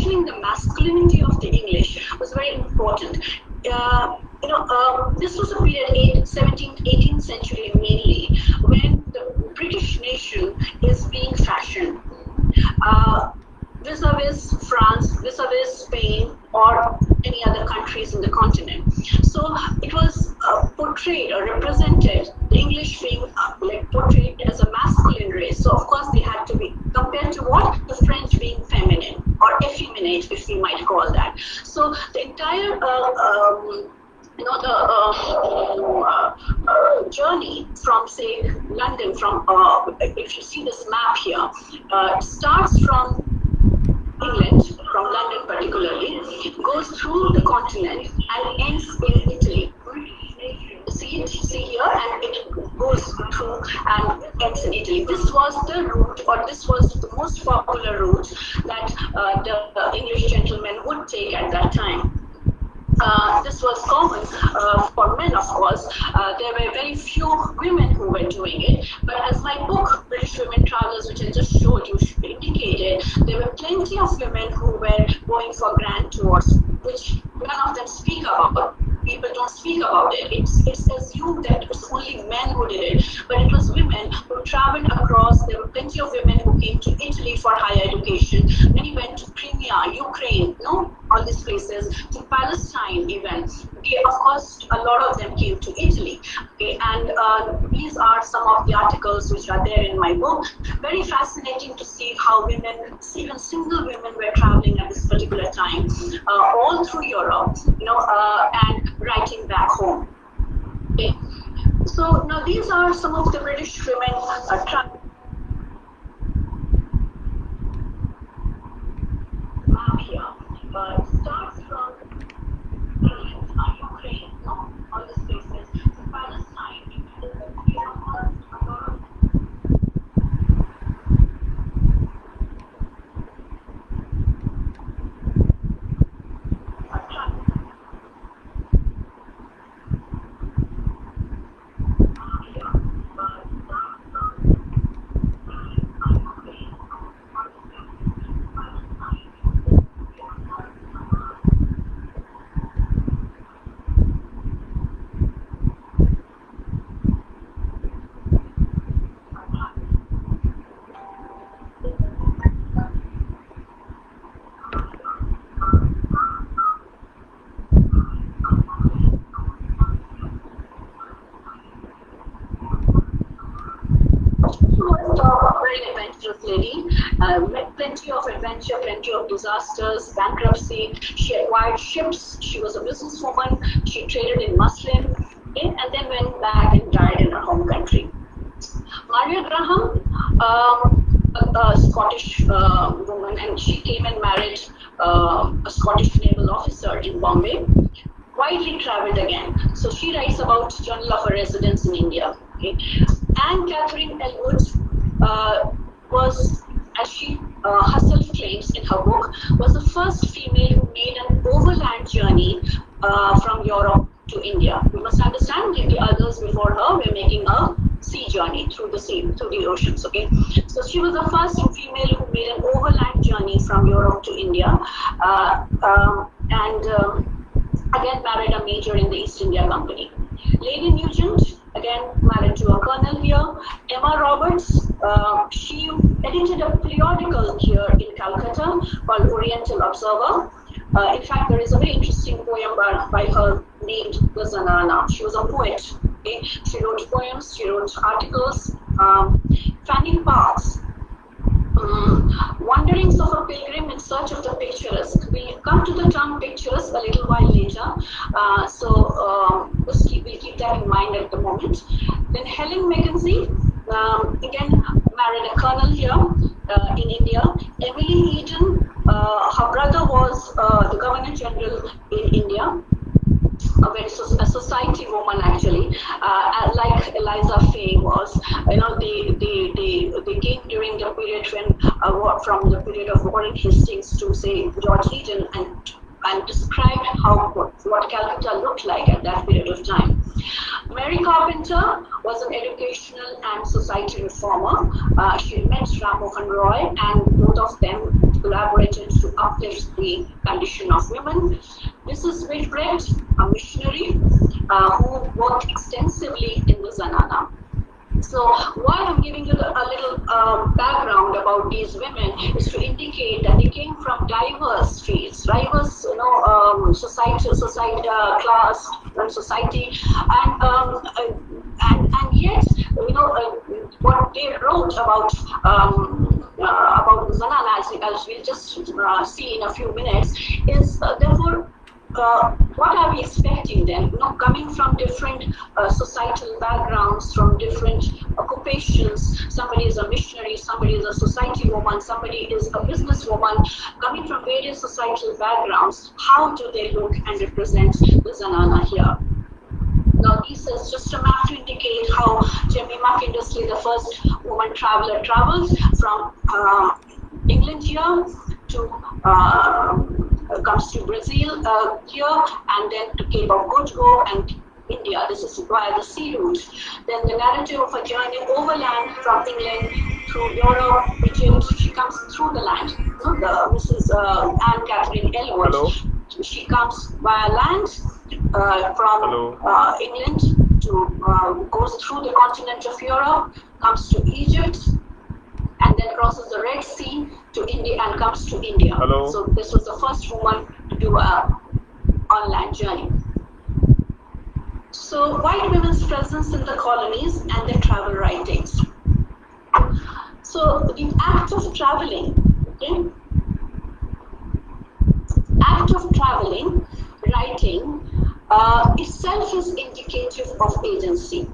questioning the masculinity of the English was very important. This was a period, 17th, 18th century mainly, when the British nation is being fashioned. Vis-a-vis France, vis-a-vis Spain, or any other countries in the continent. So it was portrayed or represented, the English being portrayed as a masculine race. So of course they had to be compared to what? The French being feminine or effeminate, if we might call that. So the entire journey from, say, London, from if you see this map here, starts from England, from London particularly, goes through the continent and ends in Italy. See here, and it goes through and ends in Italy. This was the route, or this was the most popular route that the English gentlemen would take at that time. This was common for men, of course. There were very few women who were doing it. But as my book, British Women Travelers, which I just showed you, indicated, there were plenty of women who were going for grand tours, which none of them speak about. People don't speak about it. It's assumed that it was only men who did it, but it was women who traveled across. There were plenty of women who came to Italy for higher education. Many went to Crimea, Ukraine, all these places, to Palestine even. Okay, of course, a lot of them came to Italy. Okay, and these are some of the articles which are there in my book. Very fascinating to see how women, even single women, were traveling at this particular time, all through Europe, and writing back home. Okay, so now these are some of the British women map here. Starts from Ukraine, all these places, to Palestine. Lady, met plenty of adventure, plenty of disasters, bankruptcy. She acquired ships. She was a businesswoman. She traded in muslin, and then went back and died in her home country. Maria Graham, a Scottish woman, and she came and married a Scottish naval officer in Bombay. Widely traveled again. So she writes about Journal of a Residence in India. Okay. Anne Catherine Elwood was, as she herself claims in her book, was the first female who made an overland journey from Europe to India. We must understand that the others before her were making a sea journey through the sea, through the oceans. Okay, so she was the first female who made an overland journey from Europe to India, and again married a major in the East India Company. Lady Nugent, again married to a colonel here. Emma Roberts, she edited a periodical here in Calcutta called Oriental Observer. In fact, there is a very interesting poem by her named the Zenana. She was a poet. Okay? She wrote poems, she wrote articles. Fanny Parks, Wanderings of a Pilgrim in Search of the Picturesque. We'll come to the term picturesque a little while later, so we'll keep that in mind at the moment. Then Helen Mackenzie, again married a colonel here in India. Emily Eden, her brother was the Governor General in India. A society woman actually, like Eliza Fay was. They came during the period when from the period of Warren Hastings to say George Eden and described what Calcutta looked like at that period of time. Mary Carpenter was an educational and society reformer. She met Ram Mohan Roy, and both of them collaborated to uplift the condition of women. Mrs. Whitbread, a missionary who worked extensively in the Zenana. So why I'm giving you a little background about these women is to indicate that they came from diverse fields, diverse, society, class, and society, and yet, what they wrote about the Zenana, as we'll just see in a few minutes, is therefore. What are we expecting then? Coming from different societal backgrounds, from different occupations. Somebody is a missionary, somebody is a society woman, somebody is a businesswoman. Coming from various societal backgrounds, how do they look and represent the Zenana here? Now, this is just a map to indicate how Jemima Kindersley, the first woman traveler, traveled from England here to comes to Brazil here, and then to Cape of Good Hope and India. This is via the sea route. Then the narrative of a journey overland from England through Europe, Egypt. She comes through the land. The Mrs. Anne Catherine Elwood. Hello. She comes via land from England to goes through the continent of Europe, comes to Egypt, and then crosses the Red Sea to India and comes to India. Hello. So this was the first woman to do a on-land journey. So white women's presence in the colonies and their travel writings. So the act of traveling, writing itself is indicative of agency.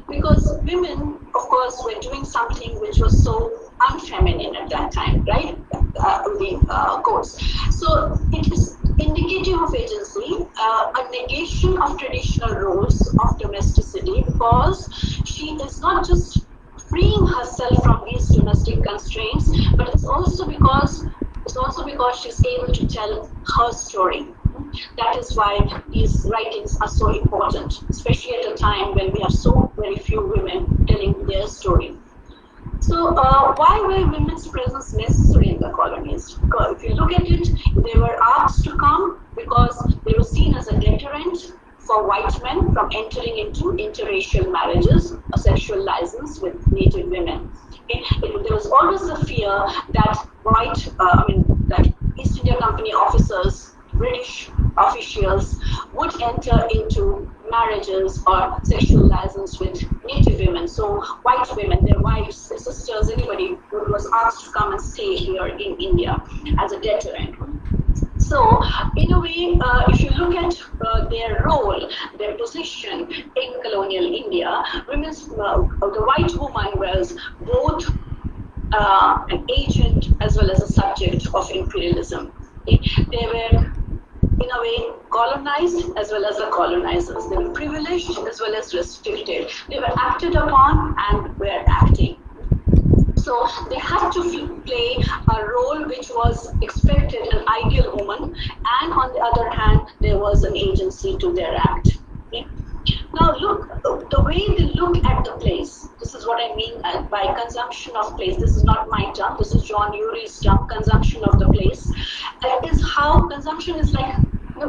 Because women, of course, were doing something which was so unfeminine at that time, right? The course. So it is indicative of agency, a negation of traditional roles of domesticity, because she is not just freeing herself from these domestic constraints, but it's also because she's able to tell her story. That is why these writings are so important, especially at a time when we have so very few women telling their story. So why were women's presence necessary in the colonies? Because if you look at it, they were asked to come because they were seen as a deterrent for white men from entering into interracial marriages, a sexual license with native women. There was always the fear that that East India Company officers, British officials, would enter into marriages or sexual license with native women. So white women, their wives, their sisters, anybody was asked to come and stay here in India as a deterrent. So, in a way, if you look at their role, their position in colonial India, the white woman was both an agent as well as a subject of imperialism. They were, in a way, colonized as well as the colonizers. They were privileged as well as restricted. They were acted upon and were acting. So they had to play a role which was expected, an ideal woman, and on the other hand, there was an agency to their act. Okay? Now look, the way they look at the place, this is what I mean by consumption of place. This is not my term, this is John Urie's term, consumption of the place. It is how consumption is like,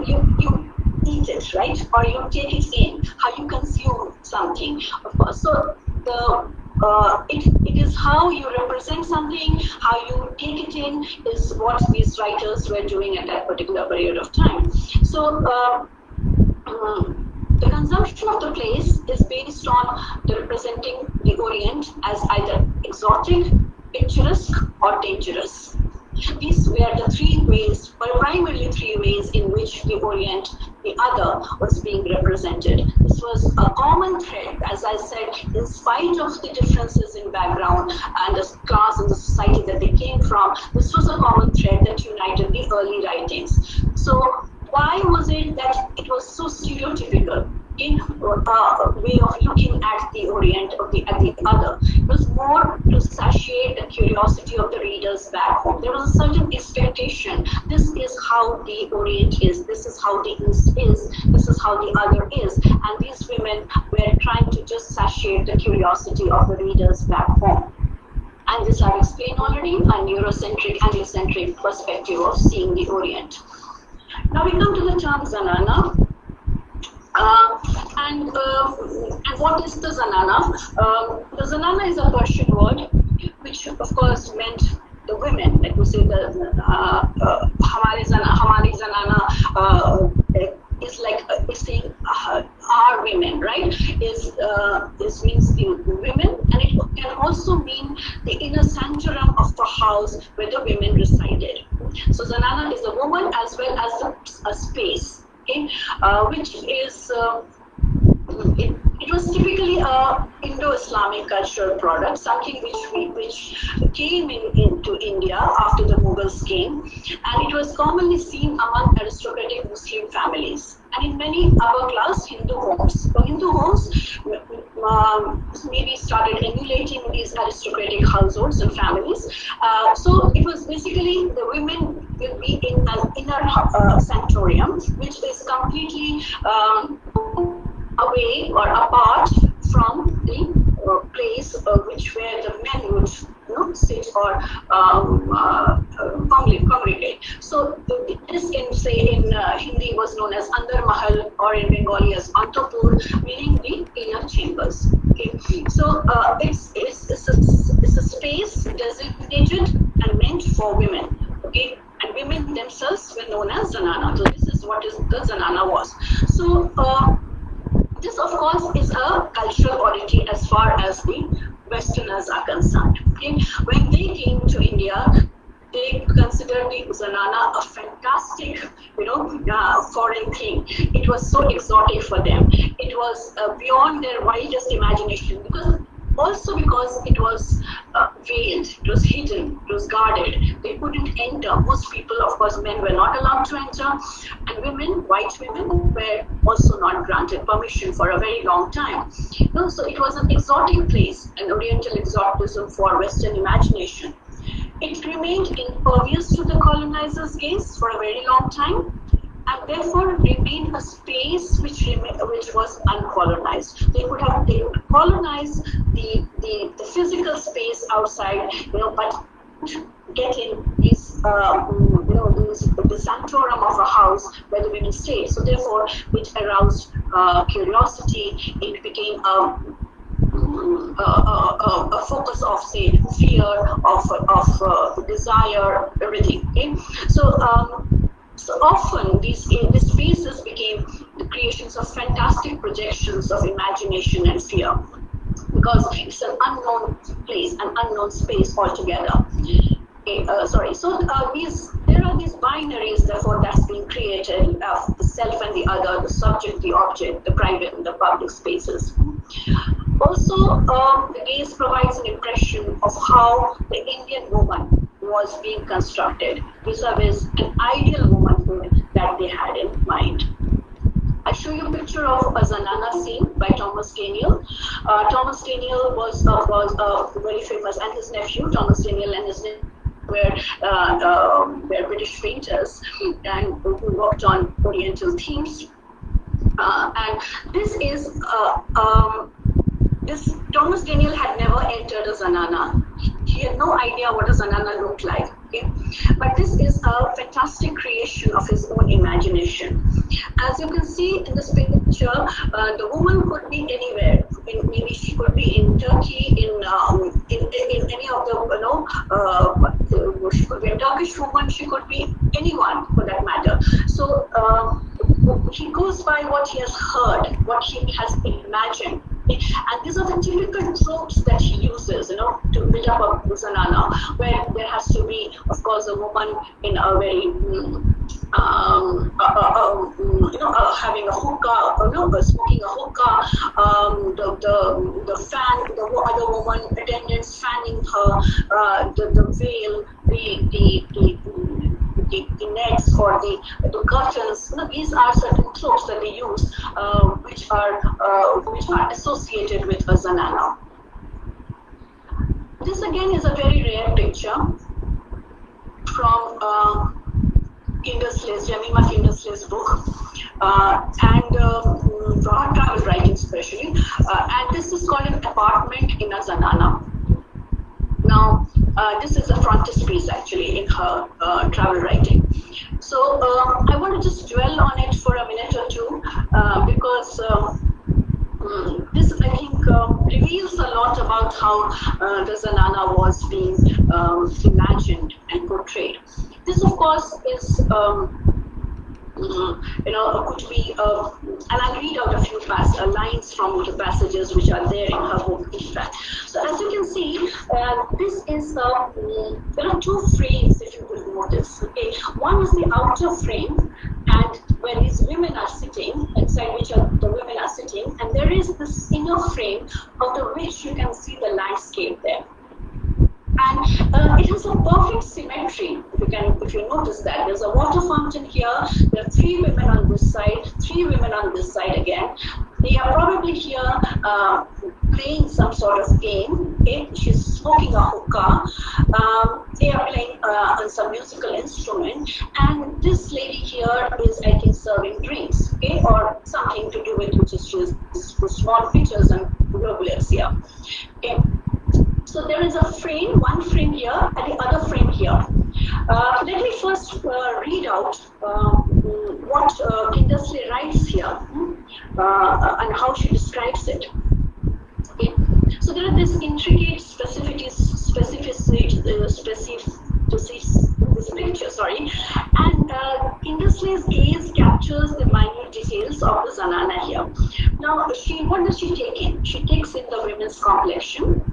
you eat it, right? Or you take it in, how you consume something, of course. So it is how you represent something, how you take it in, is what these writers were doing at that particular period of time. So the consumption of the place is based on the representing the Orient as either exotic, picturesque, or dangerous. These were the three ways, or primarily three ways, in which the Orient, the other, was being represented. This was a common thread, as I said, in spite of the differences in background and the class and the society that they came from. This was a common thread that united the early writings. So why was it that it was so stereotypical in a way of looking at the Orient, at the other? It was more to satiate the curiosity of the readers back home. There was a certain expectation. This is how the Orient is. This is how the East is. This is how the other is. And these women were trying to just satiate the curiosity of the readers back home. And this I've explained already, a Eurocentric, Anglocentric perspective of seeing the Orient. Now we come to the term Zenana. And what is the Zenana? The Zenana is a Persian word, which of course meant the women. Like we say, the Hamari Zenana is like it's saying our women, right? This means the women, and it can also mean the inner sanctuary of the house where the women resided. So Zenana is a woman as well as a space, okay, which is it was typically a Indo-Islamic cultural product, something which came into India after the Mughals came, and it was commonly seen among aristocratic Muslim families and in many upper-class Hindu homes. So Hindu homes maybe started emulating these aristocratic households and families. So it was basically the women will be in an inner sanctorium, which is completely away or apart from the place where the men would sit or congregate. So this in Hindi was known as Andar Mahal, or in Bengali as Antapur, meaning the inner chambers. Okay, so it's a space designated and meant for women. Okay, and women themselves were known as Zenana. So this is what the Zenana was. So this, of course, is a cultural oddity as far as the Westerners are concerned. Okay? When they came to India, they considered the Zenana a fantastic, foreign thing. It was so exotic for them. It was beyond their wildest imagination, because it was veiled, it was hidden, it was guarded. They couldn't enter. Most people, of course, men were not allowed to enter, and women, white women, were also not granted permission for a very long time. So it was an exotic place, an Oriental exoticism for Western imagination. It remained impervious to the colonizers' gaze for a very long time, and therefore remained a space which was uncolonized. They would colonize the physical space outside, but get in these the sanctorum of a house where the women stayed. So therefore, it aroused curiosity. It became a focus of, say, fear, of desire, everything. Okay, so often these spaces became the creations of fantastic projections of imagination and fear, because it's an unknown place, an unknown space altogether. Okay, so there are these binaries, therefore, that's being created, the self and the other, the subject, the object, the private and the public spaces. Also, the gaze provides an impression of how the Indian woman was being constructed vis-a-vis an ideal womanhood that they had in mind. I show you a picture of a Zenana scene by Thomas Daniel. Thomas Daniel was very famous, and his nephew, Thomas Daniel, and his nephew were British painters and who worked on Oriental themes. And this is this Thomas Daniel had never entered a Zenana. He had no idea what a Zenana looked like. Okay? But this is a fantastic creation of his own imagination. As you can see in this picture, the woman could be anywhere. Maybe she could be in Turkey, in any of the, she could be a Turkish woman, she could be anyone for that matter. So he goes by what he has heard, what he has imagined. And these are the typical tropes that he uses, to build up a Zenana, where there has to be, of course, a woman in a very, having a hookah, smoking a hookah, the fan, the other woman attendants fanning her, the veil, the nets or the curtains. These are certain tropes that they use, which are associated with a Zenana. This again is a very rare picture from Jemima Kindersley's book, and from her travel writing especially. And this is called an apartment in a Zenana. Now, This is a frontispiece actually in her travel writing. So I want to just dwell on it for a minute or two because this, I think, reveals a lot about how the Zenana was being imagined and portrayed. This, of course, is could be, and I'll read out a few lines from the passages which are there in her book, in fact. So as you can see, this is, there are two frames, if you will notice. Okay, one is the outer frame, and where these women are sitting, inside which the women are sitting, and there is this inner frame, out of which you can see the landscape there. And it has a perfect symmetry. If you notice that there's a water fountain here, there are three women on this side, three women on this side again. They are probably here playing some sort of game. Okay? She's smoking a hookah. They are playing on some musical instrument, and this lady here is, I think, serving drinks, okay, or something to do with which is she's small pictures and globulars here. Okay. So there is a frame, one frame here and the other frame here. Let me first read out what Kindersley writes here and how she describes it. Okay. So there are these intricate specificities this picture, and Kindersley's gaze captures the minute details of the Zenana here. Now, what does she take in? She takes in the women's complexion,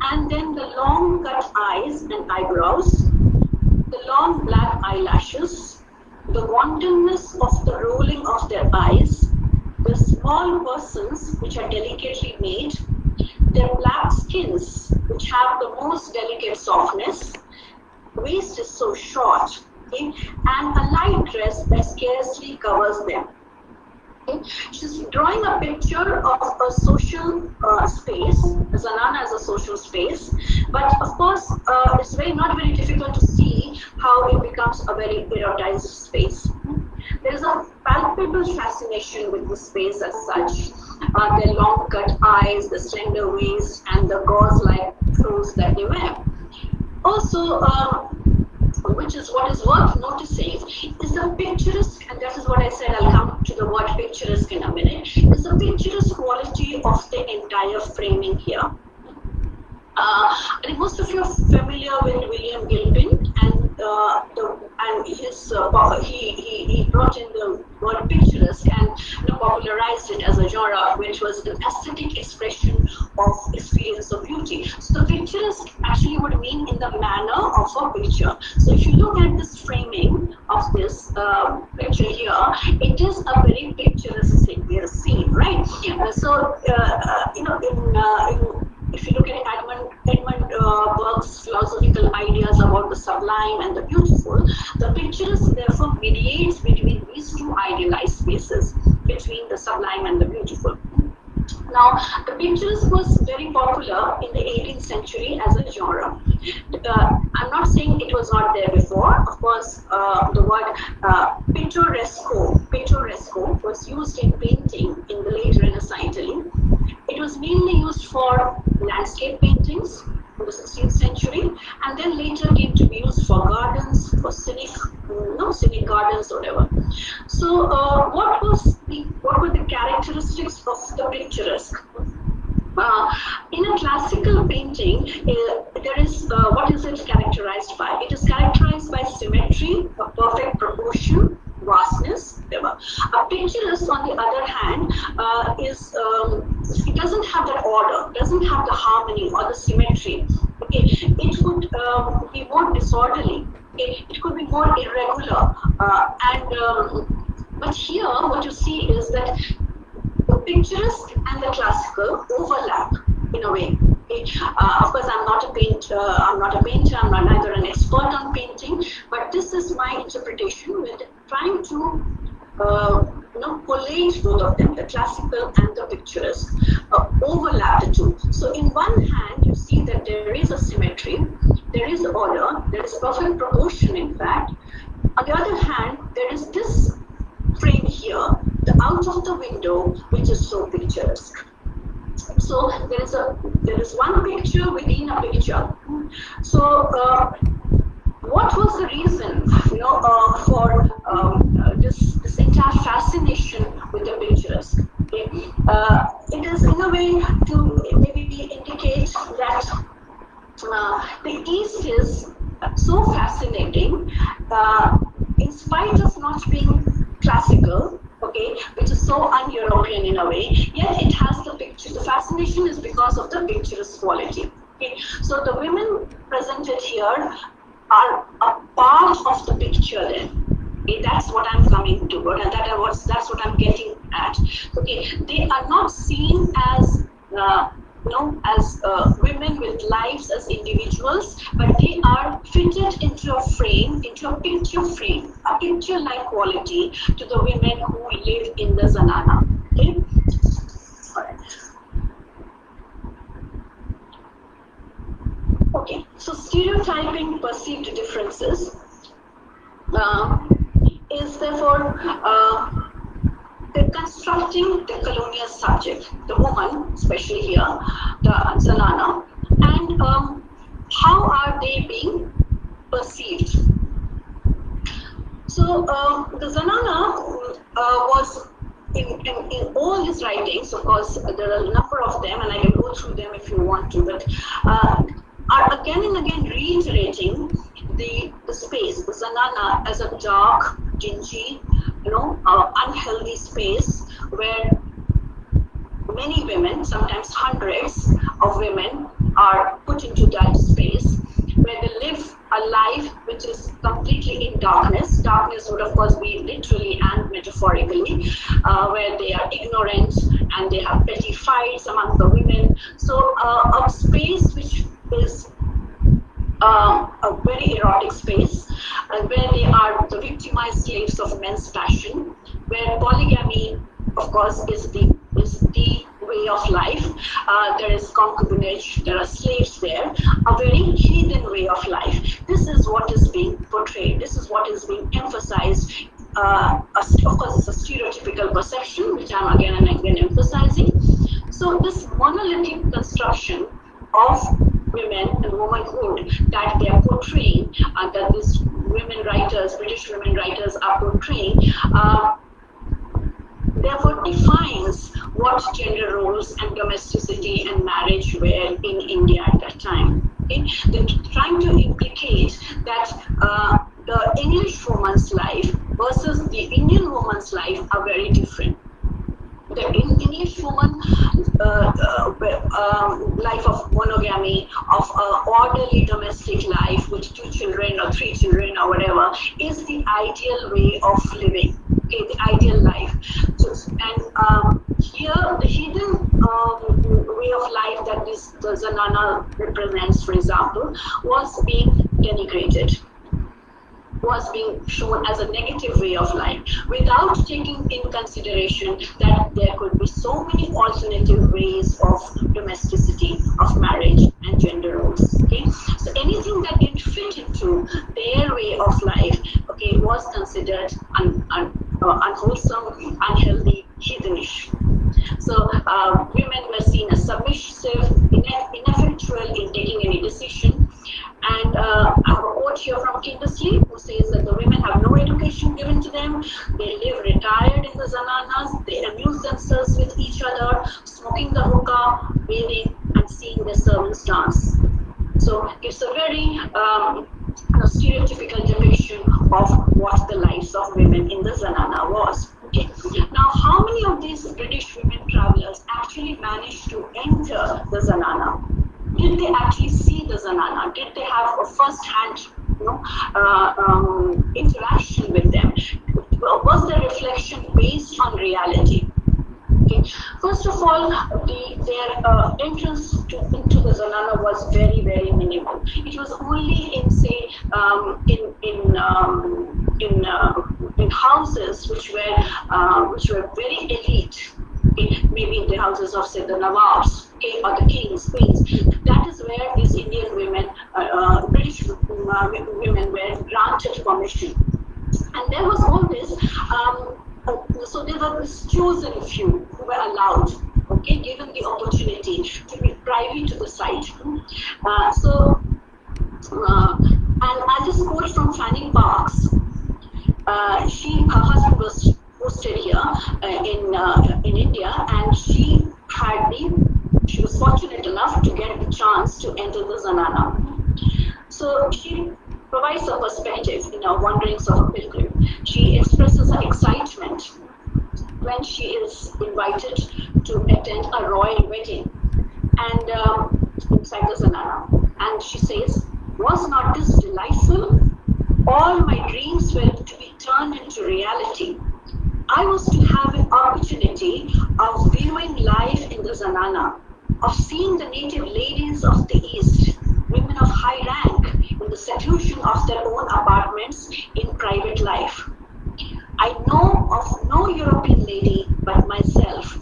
and then the long cut eyes and eyebrows, the long black eyelashes, the wantonness of the rolling of their eyes, the small persons which are delicately made, their black skins which have the most delicate softness, waist is so short, okay, and a light dress that scarcely covers them. Okay. She's drawing a picture of a social space. Zenana is a social space, but of course it's not very difficult to see how it becomes a very erotized space. There is a palpable fascination with the space as such. Their long cut eyes, the slender waist, and the gauze-like clothes that they wear. Also, which is what is worth noticing, is the picturesque, and that is what I said, I'll come to the word picturesque in a minute, is the picturesque quality of the entire framing here. I think most of you are familiar with William Gilpin, and his he brought in the word picturesque and popularized it as a genre, which was an aesthetic expression of experience of beauty. So the picturesque actually would mean in the manner of a picture. So if you look at this framing of this picture here, it is a very picturesque scene, right? If you look at Edmund Burke's philosophical ideas about the sublime and the beautiful, the picturesque therefore mediates between these two idealized spaces, between the sublime and the beautiful. Now, the picturesque was very popular in the 18th century as a genre. I'm not saying it was not there before. Of course, the word pittoresco was used in painting in the late Renaissance Italy. It was mainly used for landscape paintings in the 16th century, and then later came to be used for gardens, for scenic gardens, whatever. So, what were the characteristics of the picturesque? In a classical painting, there is what is it characterized by? It is characterized by symmetry, a perfect proportion, vastness, whatever. A picturesque, on the other hand, it doesn't have that order, doesn't have the harmony or the symmetry. Okay, it would be more disorderly. Okay, it could be more irregular, but here what you see is that the picturesque and the classical overlap in a way. Okay. Of course, I'm not a painter. I'm neither an expert on painting, but this is my interpretation with trying to collate both of them, the classical and the picturesque, overlap the two. So in one hand, you see that there is a symmetry, there is order, there is perfect proportion, in fact. On the other hand, there is this frame here, the out of the window, which is so picturesque. So there is one picture within a picture. So what was the reason, for this entire fascination with the pictures? Okay? It is in a way to maybe indicate that the East is so fascinating, in spite of not being classical, okay, which is so un-European in a way, yet it has the picture. The fascination is because of the picturesque quality. Okay? So the women presented here are a part of the picture then. Okay, that's what I'm coming to, and that's what I'm getting at. Okay, they are not seen as women with lives as individuals, but they are fitted into a frame, into a picture frame, a picture-like quality to the women who live in the Zenana. Okay, all right. Okay, so stereotyping perceived differences is therefore the constructing the colonial subject, the woman, especially here, the Zenana, and how are they being perceived? So the Zenana was in all his writings, of course, there are a number of them, and I can go through them if you want to, but are again and again reiterating the space, the Zenana, as a dark, dingy, unhealthy space where many women, sometimes hundreds of women, are put into that space where they live a life which is completely in darkness. Darkness would, of course, be literally and metaphorically, where they are ignorant and they have petty fights among the women. So a space which is a very erotic space, where they are the victimized slaves of men's passion, where polygamy, of course, is the way of life. There is concubinage, there are slaves there, a very heathen way of life. This is what is being portrayed, this is what is being emphasized. Of course, it's a stereotypical perception, which I'm again and again emphasizing. So this monolithic construction of women and womanhood that they are portraying, that these women writers, British women writers are portraying, therefore defines what gender roles and domesticity and marriage were in India at that time. Okay? They're trying to implicate that the English woman's life versus the Indian woman's life are very different. The English woman life of monogamy, of orderly domestic life with 2 children or 3 children or whatever, is the ideal way of living, okay, the ideal life. So, and here, the hidden way of life that the Zenana represents, for example, was being denigrated, was being shown as a negative way of life, without taking in consideration that there could be so many alternative ways of domesticity, of marriage and gender roles. Okay, so anything that didn't fit into their way of life, okay, was considered unwholesome, unhealthy, heathenish. So women were seen as submissive, ineffectual in taking any decision. And I have a quote here from Kindersley, who says that the women have no education given to them, they live retired in the Zenanas, they amuse themselves with each other, smoking the hookah, bathing, and seeing their servants dance. So it's a very stereotypical depiction of what the lives of women in the Zenana was. Okay. Now, how many of these British women travelers actually managed to enter the Zenana? Did they actually see the Zenana? Did they have a first-hand interaction with them? Was the reflection based on reality? Okay. First of all, their entrance into the Zenana was very, very minimal. It was only in, say, in houses which were very elite. Okay, maybe in the houses of, say, the Nawabs, okay, or the kings, queens. That is where these Indian women, British women, were granted permission. And there was always, so there were this chosen few who were allowed. okay, given the opportunity to be privy to the site. And I'll just quote from Fanny Parks. Her husband was posted here in India, and she was fortunate enough to get the chance to enter the Zenana. So she provides a perspective in her Wanderings of a Pilgrim. She expresses her excitement when she is invited to attend a royal wedding and inside the Zenana. And she says, "Was not this delightful? All my dreams were to be turned into reality. I was to have an opportunity of viewing life in the Zenana, of seeing the native ladies of the East, women of high rank, in the seclusion of their own apartments in private life. I know of no European lady but myself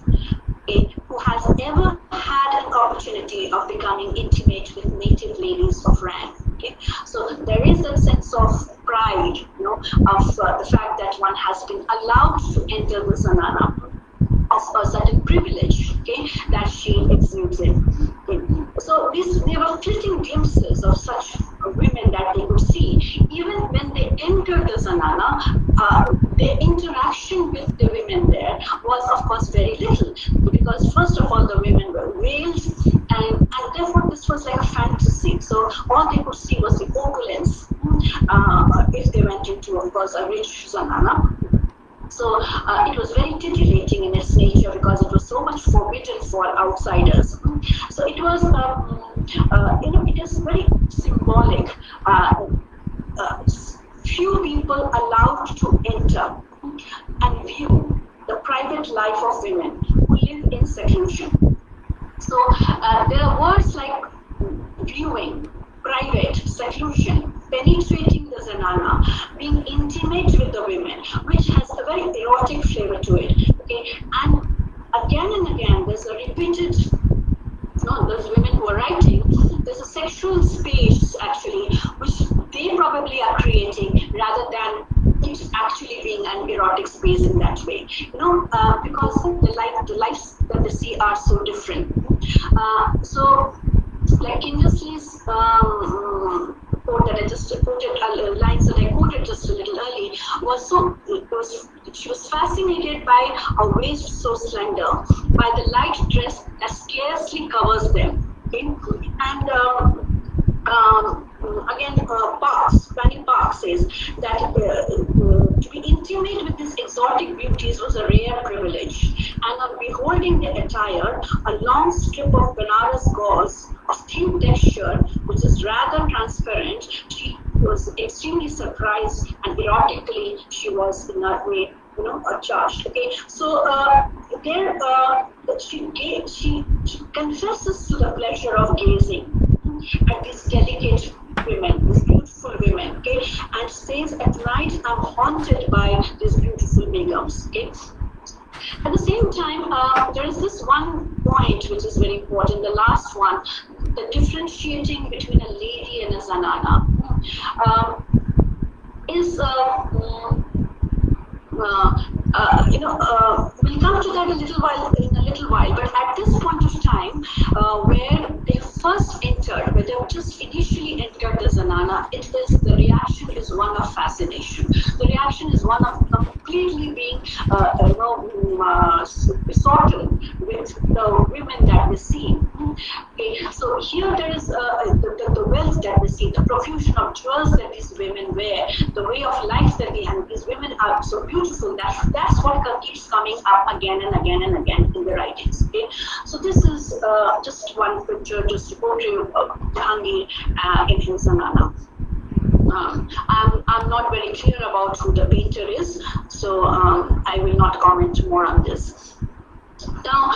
who has ever had an opportunity of becoming intimate with native ladies of rank." Okay? So there is a sense of pride, of the fact that one has been allowed to enter the Zenana, of a certain privilege, okay, that she exudes in. Okay. So they were flitting glimpses of such women that they could see. Even when they entered the Zenana, their interaction with the women there was, of course, very little, because first of all, the women were veiled, and therefore this was like a fantasy. So all they could see was the opulence, if they went into, of course, a rich Zenana. So it was very titillating in its nature because it was so much forbidden for outsiders. So it was, it is very symbolic. Few people allowed to enter and view the private life of women who live in seclusion. So there are words like viewing, private, seclusion, penetrating the Zenana, being intimate with the women, which has a very erotic flavor to it. Okay, and again, there's a repeated. Those women who are writing, there's a sexual space actually, which they probably are creating rather than it actually being an erotic space in that way. Because the lives that they see are so different. So, like Kindersley's quote that I just quoted, lines that I quoted just a little early, she was fascinated by a waist so slender, by the light dress that scarcely covers them. Okay? And again, Fanny Parks says that to be intimate with these exotic beauties was a rare privilege, and on beholding their attire, a long strip of Benares gauze of thin texture, which is rather transparent, she was extremely surprised, and erotically she was in that way, charged. Okay, so there she confesses to the pleasure of gazing at these delicate women, these beautiful women, okay, and says, "At night I'm haunted by these beautiful begums." Okay. At the same time, there is this one point which is very important, the last one, the differentiating between a lady and a Zenana. We'll come to that in a little while, but at this point of time, where they first entered, where they just initially entered the Zenana, the reaction is one of fascination. The reaction is one of completely being, besotted with the women that we see. Okay, so here there is the wealth that we see, the profusion of jewels that these women wear, the way of life that they have. These women are so beautiful. That's what keeps coming up again and again and again in the writings. Okay, so this is just one picture, just to portray Jahangir in his Zenana. I'm not very clear about who the painter is, so I will not comment more on this. Now,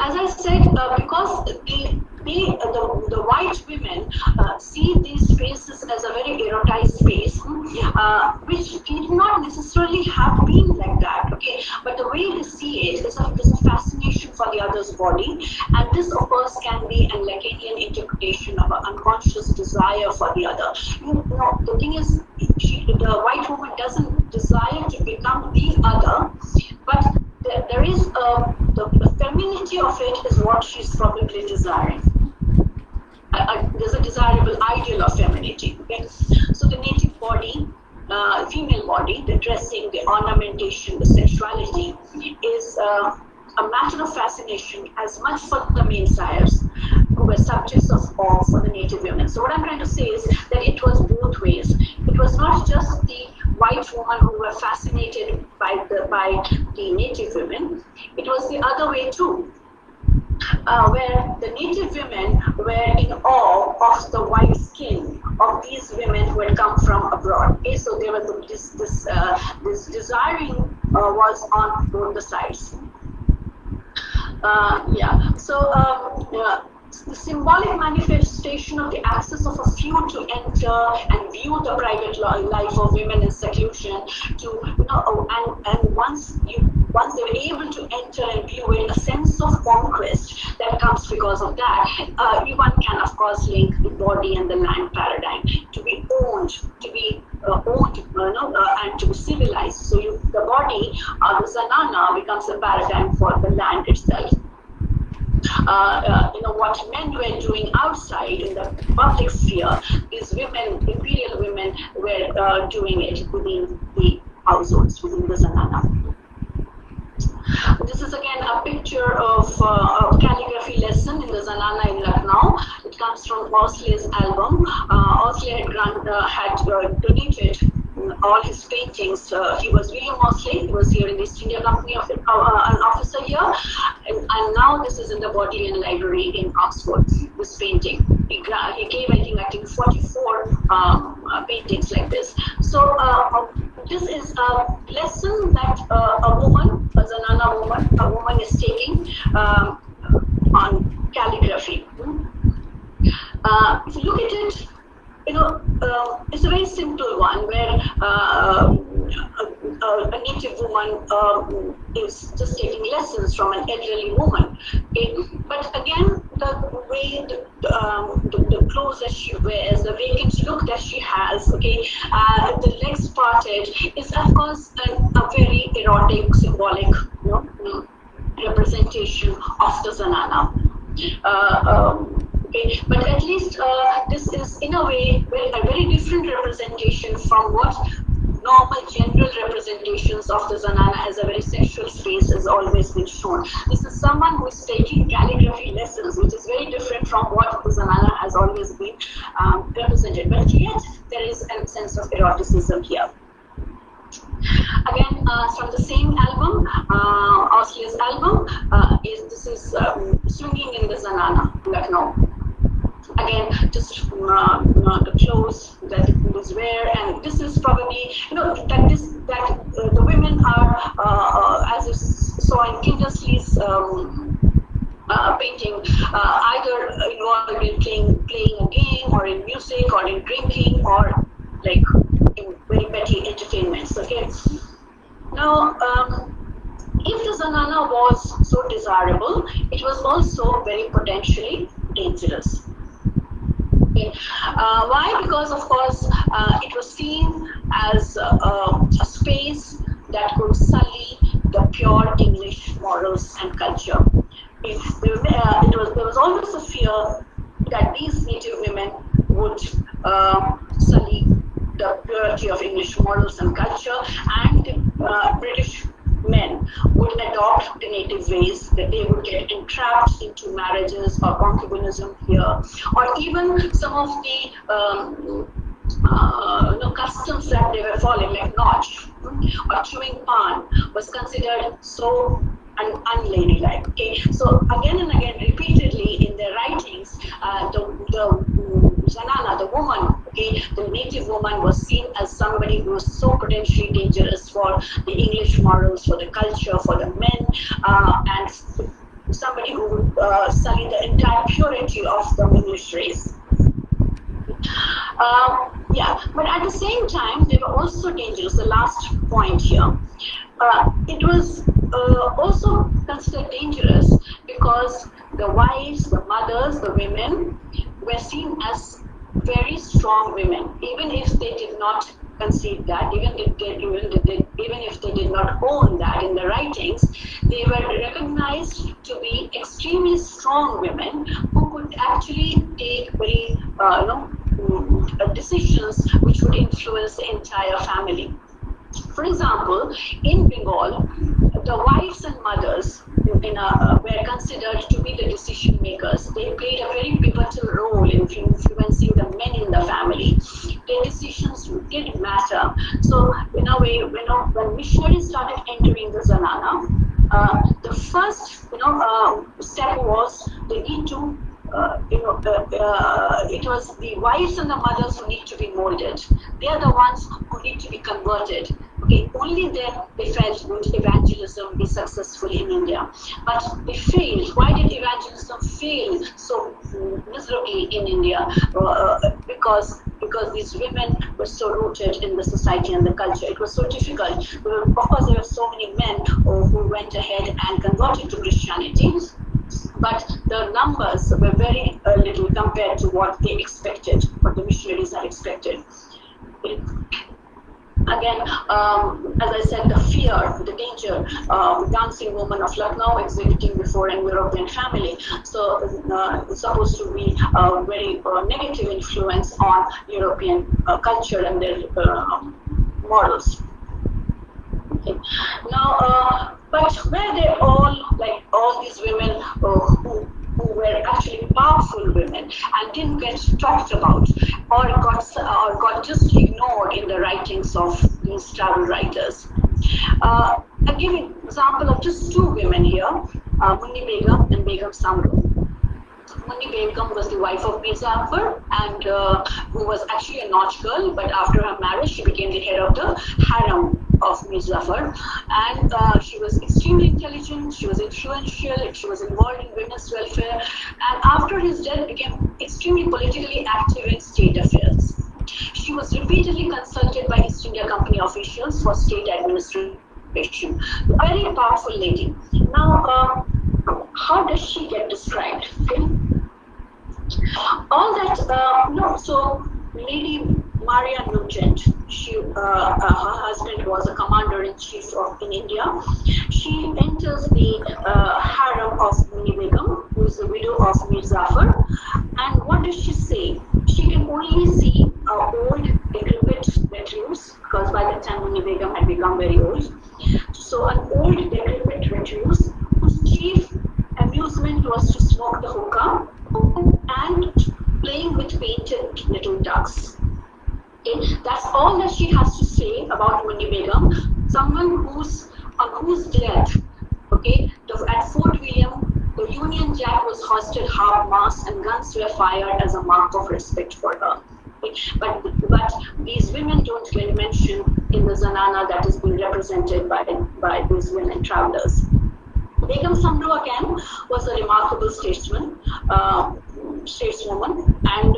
as I said, because the white women see these spaces as a very erotized space, which did not necessarily have been like that, okay? But the way they see it is a fascination for the other's body, and this, of course, can be a Lacanian interpretation of an unconscious desire for the other. The thing is, the white woman doesn't desire to become the other, but there is a the femininity of it is what she's probably desiring. There's a desirable ideal of femininity. Okay? So the native body, female body, the dressing, the ornamentation, the sensuality is a matter of fascination as much for the Mainsires who were subjects of awe for the native women. So what I'm trying to say is that it was both ways. It was not just the white women who were fascinated by the native women. It was the other way too. Where the native women were in awe of the white skin of these women who had come from abroad. Okay, so there was this desiring was on both the sides. The symbolic manifestation of the access of a few to enter and view the private life of women in seclusion, and once they were able to enter and view it, a sense of conquest that comes because of that. One can of course link the body and the land paradigm to be owned, and to be civilized. So the body, the Zenana, becomes a paradigm for the land itself. What men were doing outside in the public sphere, these women, imperial women, were doing it within the households, within the Zenana. This is again a picture of a calligraphy lesson in the Zenana in Lucknow. It comes from Osley's album. Osley had donated all his paintings. He was William Osley. He was here in the East India Company, an officer here. And now this is in the Bodleian Library in Oxford, this painting. He gave, I think 44 paintings like this. So this is a lesson that a woman, a Zenana woman is taking on calligraphy. If you look at it, it's a very simple one where a native woman is just taking lessons from an elderly woman. Okay? But again, the way the clothes that she wears, the vacant look that she has, okay, the legs parted, is of course a very erotic, symbolic, representation of the Zenana. Okay, but at least this is in a way a very different representation from what normal general representations of the Zenana as a very sexual space has always been shown. This is someone who is taking calligraphy lessons, which is very different from what the Zenana has always been represented. But yet there is a sense of eroticism here. Again, from the same album, Osley's album, this is Swinging in the Zenana, Lucknow. Again, just the clothes that was wear, and this is probably that the women are as you saw in Kindersley's painting, either involved in playing a game, or in music, or in drinking, or like in very petty entertainments. Okay. Now, if the Zenana was so desirable, it was also very potentially dangerous. Okay. Why? Because of course it was seen as a space that could sully the pure English morals and culture. There was always a fear that these native women would sully the purity of English morals and culture, and the British men would adopt the native ways, that they would get entrapped into marriages or concubinism here, or even some of the customs that they were following, like Notch or chewing pan, was considered so unladylike. Okay, so again and again, repeatedly in their writings, the Zenana, the woman, okay, the native woman, was seen as somebody who was so potentially dangerous for the English morals, for the culture, for the men, and somebody who would sully the entire purity of the English race. But at the same time, they were also dangerous. The last point here, it was also considered dangerous because the wives, the mothers, the women were seen as very strong women, even if they did not concede that, even if they did not own that in the writings, they were recognized to be extremely strong women who could actually take very decisions which would influence the entire family. For example, in Bengal, the wives and mothers were considered to be the decision makers. They played a very pivotal role in influencing the men in the family. Their decisions did matter. So, in a way, when missionaries started entering the Zenana, the first step was they need to it was the wives and the mothers who need to be molded. They are the ones who need to be converted. Okay, only then they felt would evangelism be successful in India. But they failed. Why did evangelism fail so miserably in India? Because these women were so rooted in the society and the culture. It was so difficult. Of course, there were so many men who went ahead and converted to Christianity, but the numbers were very little compared to what they expected, what the missionaries had expected. Again, as I said, the fear, the danger, dancing woman of Lucknow exhibiting before an European family. So it's supposed to be a very negative influence on European culture and their models. Okay. Now, but were they all, like all these women who were actually powerful women and didn't get talked about or got just ignored in the writings of these travel writers? I'll give an example of just two women here, Munni Begum and Begum Samru. Munni Begum was the wife of Mirza Akbar and who was actually a Nautch girl, but after her marriage she became the head of the harem of Mirza Zafar, and she was extremely intelligent, she was influential, she was involved in women's welfare, and after his death became extremely politically active in state affairs. She was repeatedly consulted by East India Company officials for state administration. A very powerful lady. Now, how does she get described? Okay? All that, so Lady Maria Nugent, her husband was a commander-in-chief in India. She enters the harem of Munni Begum, who is the widow of Mir Zafar. And what does she say? She can only see old, decrepit recluse, because by that time Munni Begum had become very old. So an old, decrepit recluse whose chief amusement was to smoke the hookah and playing with painted little ducks. Okay? That's all that she has to say about Munni Begum, someone on whose death, okay, at Fort William, the Union Jack was hoisted half-mast and guns were fired as a mark of respect for her. Okay? But these women don't get mentioned in the Zenana that is being represented by these women travelers. Begum Samru again was a remarkable stateswoman, and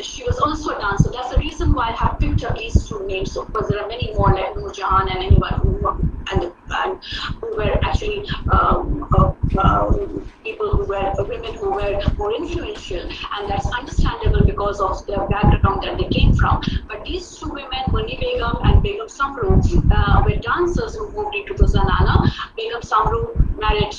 she was also a dancer. That's the reason why I have picked up these two names, because there are many more like Noor Jahan and anyone who were actually people who were women who were more influential, and that's understandable because of their background that they came from. But these two women, Munni Begum and Begum Samru, were dancers who moved into the Zenana. Begum Samru married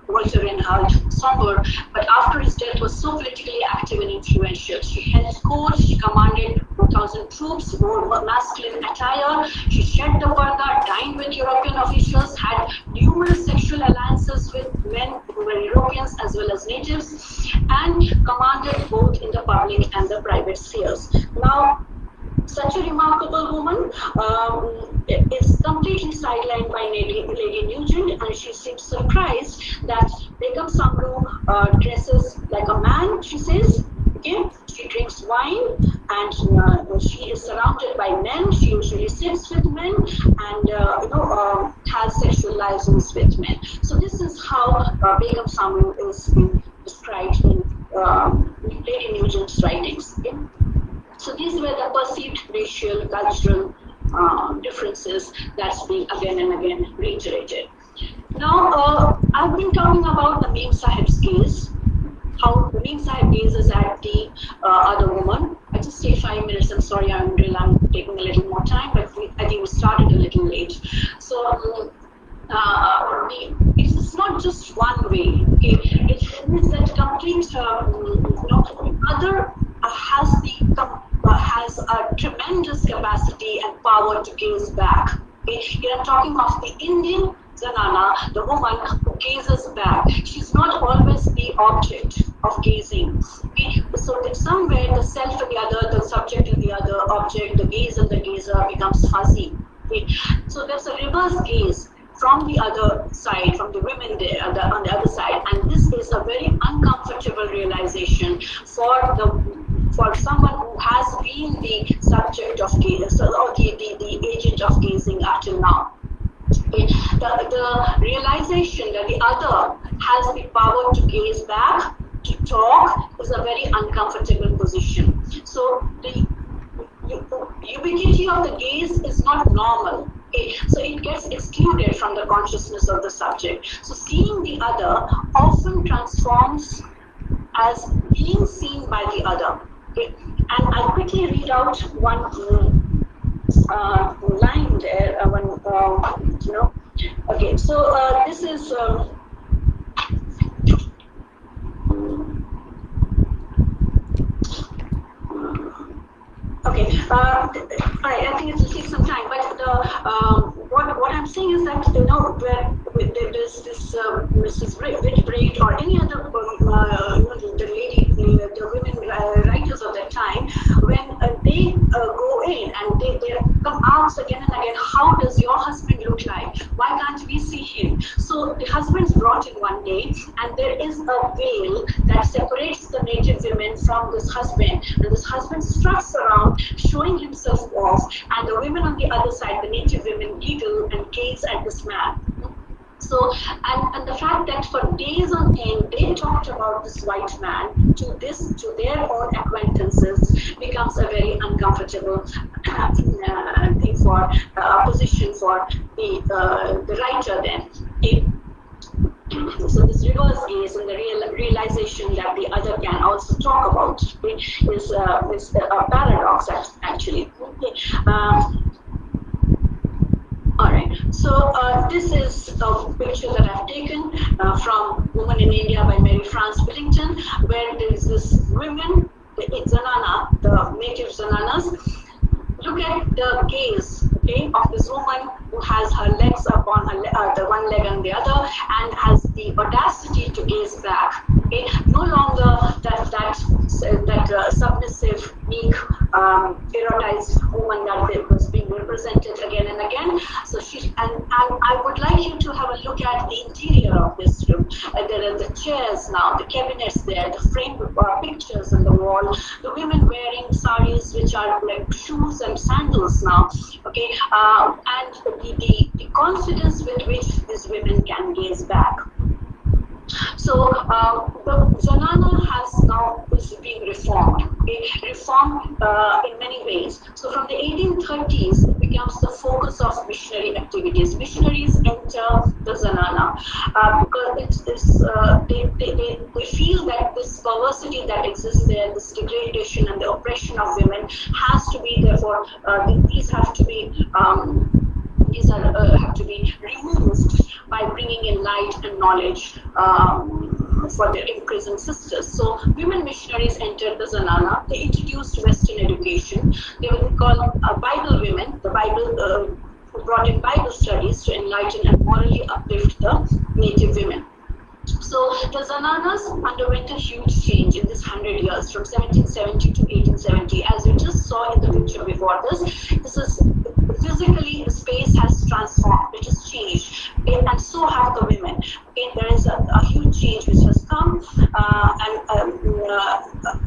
Walter Reinhardt Somber, but after his death was so politically active and influential. She held court, she commanded 2,000 troops, wore masculine attire, she shed the parda, dined with European officials, had numerous sexual alliances with men who were Europeans as well as natives, and commanded both in the public and the private spheres. Now, such a remarkable woman is completely sidelined by Lady Nugent, and she seems surprised that Begum Samru dresses like a man, she says. Okay? She drinks wine, and she is surrounded by men. She usually sits with men and has sexual license with men. So this is how Begum Samru is described in Lady Nugent's writings. Okay? So these were the perceived racial, cultural differences that's being again and again reiterated. Now, I've been talking about the Mem Sahib's gaze, how the Mem Sahib gazes at the other woman. I just take 5 minutes. I'm sorry, I'm taking a little more time, but I think we started a little late. So it's not just one way. Okay, it is that complete. Other has a tremendous capacity and power to gaze back. Okay, here I'm talking of the Indian Zenana, the woman who gazes back. She's not always the object of gazing. Okay? So that somewhere the self and the other, the subject and the other object, the gaze and the gazer becomes fuzzy. Okay? So there's a reverse gaze from the other side, from the women there on the other side, and this is a very uncomfortable realization for someone who has been the subject of gaze, or the agent of gazing up till now. The realization that the other has the power to gaze back, to talk, is a very uncomfortable position. So the ubiquity of the gaze is not normal. Okay? So it gets excluded from the consciousness of the subject. So seeing the other often transforms as being seen by the other. Okay? And I'll quickly read out one line there. Okay, so this is. Okay, I think it will take some time, but what I'm saying is that where there's this Mrs. Whitbread or any other the lady, the women writers of that time, when they go in and they come out again and again, how does your husband look like? Why can't we see him? So the husband's brought in one day, and there is a veil that separates the native women from this husband, and this husband struts around, showing himself off, and the women on the other side, the native women, giggle and gaze at this man. So, and the fact that for days on end they talked about this white man to their own acquaintances becomes a very uncomfortable thing for position for the writer then. So this reverse gaze and the realization that the other can also talk about is a paradox actually. All right, so this is a picture that I've taken from Woman in India by Mary France Billington, where there is this women, the Zenana, the native Zenanas. Look at the gaze, okay, of this woman who has her legs up on the one leg and the other, and has the audacity to gaze back. Okay, no longer that submissive, meek, erotized woman that was being represented again and again. So and I would like you to have a look at the interior of this room. There are the chairs now, the cabinets there, the framed pictures on the wall, the women wearing saris which are like shoes and sandals now. Okay, and the confidence with which these women can gaze back. So the Zenana has now is being reformed. Okay? Reformed in many ways. So from the 1830s, it becomes the focus of missionary activities. Missionaries enter the Zenana because they feel that this perversity that exists there, this degradation and the oppression of women, has to be therefore these have to be. Have to be removed by bringing in light and knowledge for their imprisoned sisters. So women missionaries entered the Zenana. They introduced Western education. They were called Bible women. The Bible brought in Bible studies to enlighten and morally uplift the native women. So the Zenanas underwent a huge change in this 100 years, from 1770 to 1870. As you just saw in the picture before this is physically the space has transformed, it has changed, and so have the women. Okay, there is a huge change which has come,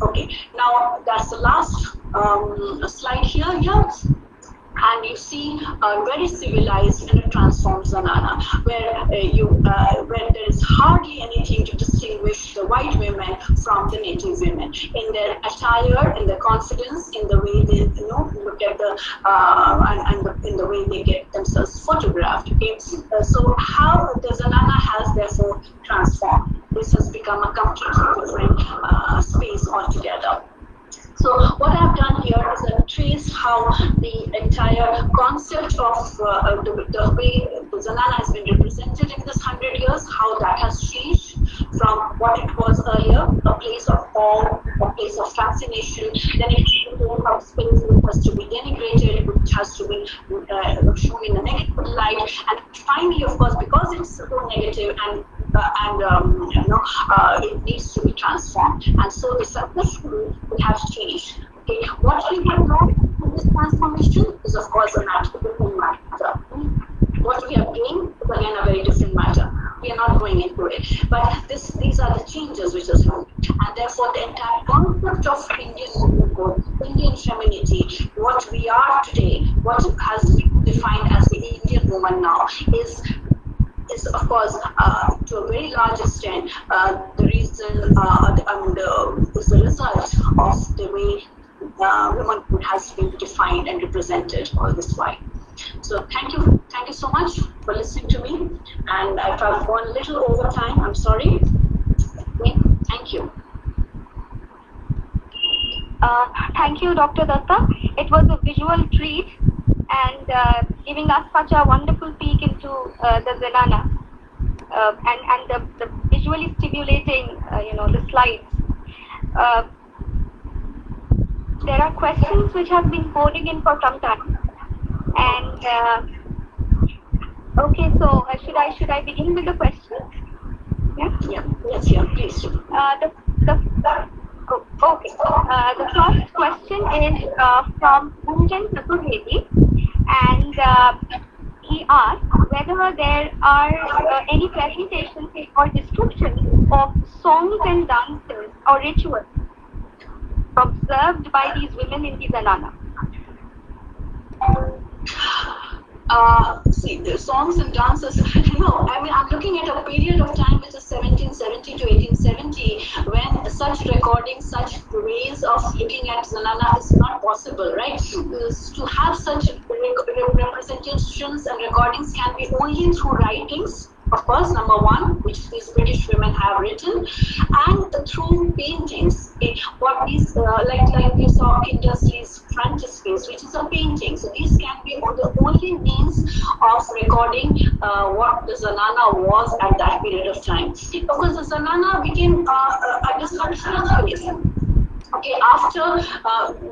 okay. Now that's the last slide here. Yeah. And you see a very civilized and a transformed Zenana, where where there is hardly anything to distinguish the white women from the native women in their attire, in their confidence, in the way they look at in the way they get themselves photographed. Okay? So how the Zenana has therefore transformed. This has become a completely different space altogether. So what I've done here is I've traced how the entire concept of the way the Zenana has been represented in this 100 years, how that has changed from what it was earlier, a place of awe, a place of fascination, then it became a space which has to be denigrated, which has to be shown in a negative light, and finally, of course, because it's so negative and it needs to be transformed. And so the successfully it has changed. Okay, what we have learned in this transformation is, of course, a different matter. What we are doing is again a very different matter. We are not going into it. But these are the changes which has happened. And therefore, the entire concept of Indian womanhood, Indian femininity, what we are today, what has been defined as the Indian woman now, is of course to a very large extent the reason is the result of the way womanhood has been defined and represented all this while. So thank you so much for listening to me, and if I've gone a little over time, I'm sorry. Thank you. Thank you, Dr. Dutta. It was a visual treat and giving us such a wonderful peek into the Zenana and the visually stimulating, the slides. There are questions which have been pouring in for some time, and okay. So should I begin with the questions? Yeah. Yes. Yeah. Please. Okay. The first question is from Nugent, and he asked whether there are any presentations or descriptions of songs and dances or rituals observed by these women in the Zenana. See, the songs and dances, I'm looking at a period of time which is 1770 to 1870, when such recordings, such ways of looking at Zenana is not possible, right? To have such representations and recordings can be only through writings, of course, number one, which these British women have written, and through paintings. What these, like you saw Kindersley's frontispiece, which is a painting. So these can be the only means of recording what the Zenana was at that period of time. Of course, the Zenana became a dysfunctional space. Okay, after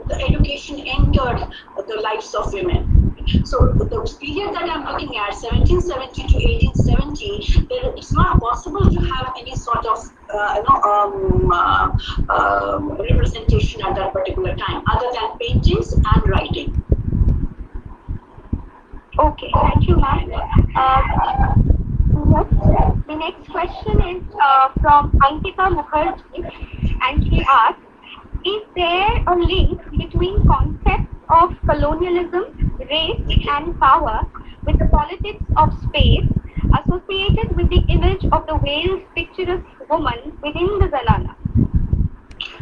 the education entered the lives of women. So the period that I'm looking at, 1770 to 1870, it's not possible to have any sort of representation at that particular time, other than paintings and writing. Okay, thank you, ma'am. The next question is from Ankita Mukherjee, and she asks, is there a link between concepts of colonialism, race, and power with the politics of space associated with the image of the Wales picturesque woman within the Zenana?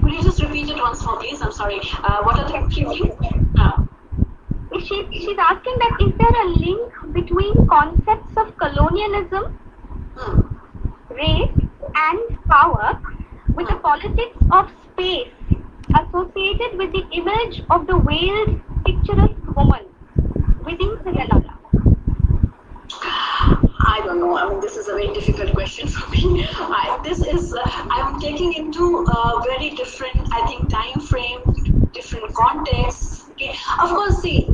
Will you just repeat it once more, please? I'm sorry. What are the few things? She's asking that is there a link between concepts of colonialism, race, and power with the politics of space associated with the image of the Wales picturesque woman within the Zenana? I don't know. I mean, this is a very difficult question for me. I'm taking into very different, I think, time frame, different contexts. Okay. Of course, see,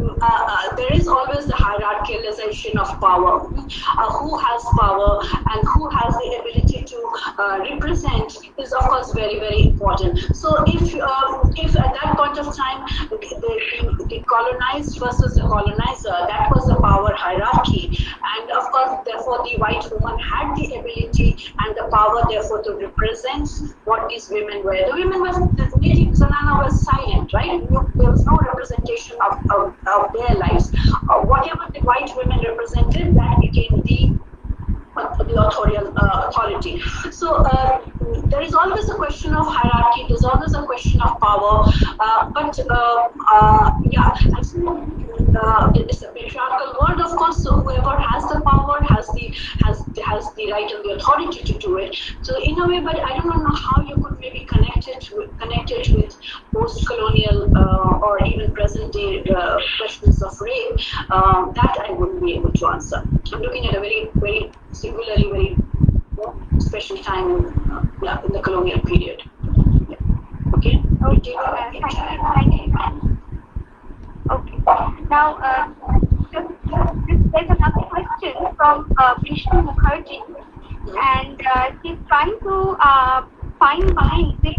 there is always the hierarchicalization of power. Who has power and who has the ability to represent is, of course, very, very important. So if at that point of time, the colonized versus the colonizer, that was the power hierarchy. And of course, therefore, the white woman had the ability and the power, therefore, to represent what these women were. The women were, the native Zenana was silent, right? There was no representation of their lives. Whatever the white women represented, that became the authority. So there is always a question of hierarchy. There's always a question of power. It's a patriarchal world, of course. So whoever has the power has has the right and the authority to do it. So in a way, but I don't know how you could maybe connect it with post-colonial or even present-day questions of rape. That I wouldn't be able to answer. I'm looking at a very, very singularly, very special time in the colonial period. Yeah. Okay? Okay. Okay. Now, there's another question from Vishnu Mukherjee, and she's trying to find lines, if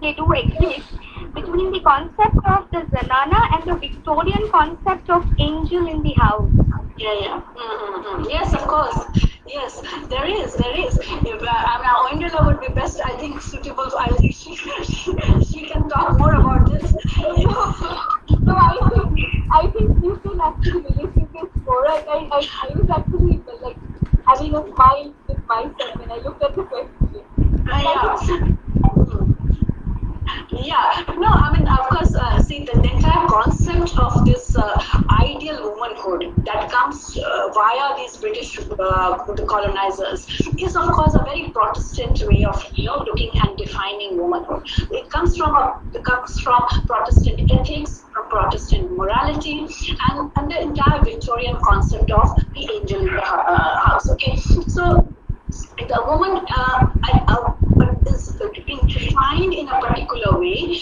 they do exist, between the concept of the Zenana and the Victorian concept of angel in the house. Yeah. Yes, of course. Yes, there is. If, Angela would be best, I think, suitable. I think she can talk more about this. No, I think you can actually relate to this more. I was actually like having a smile with myself when I looked at the question. Yeah, no, I mean, of course, see, the entire concept of this ideal womanhood that comes via these British the colonizers is, of course, a very Protestant way of looking and defining womanhood. It comes from Protestant ethics, from Protestant morality, and the entire Victorian concept of the angel in the house. Okay, so the woman is being defined in a particular way.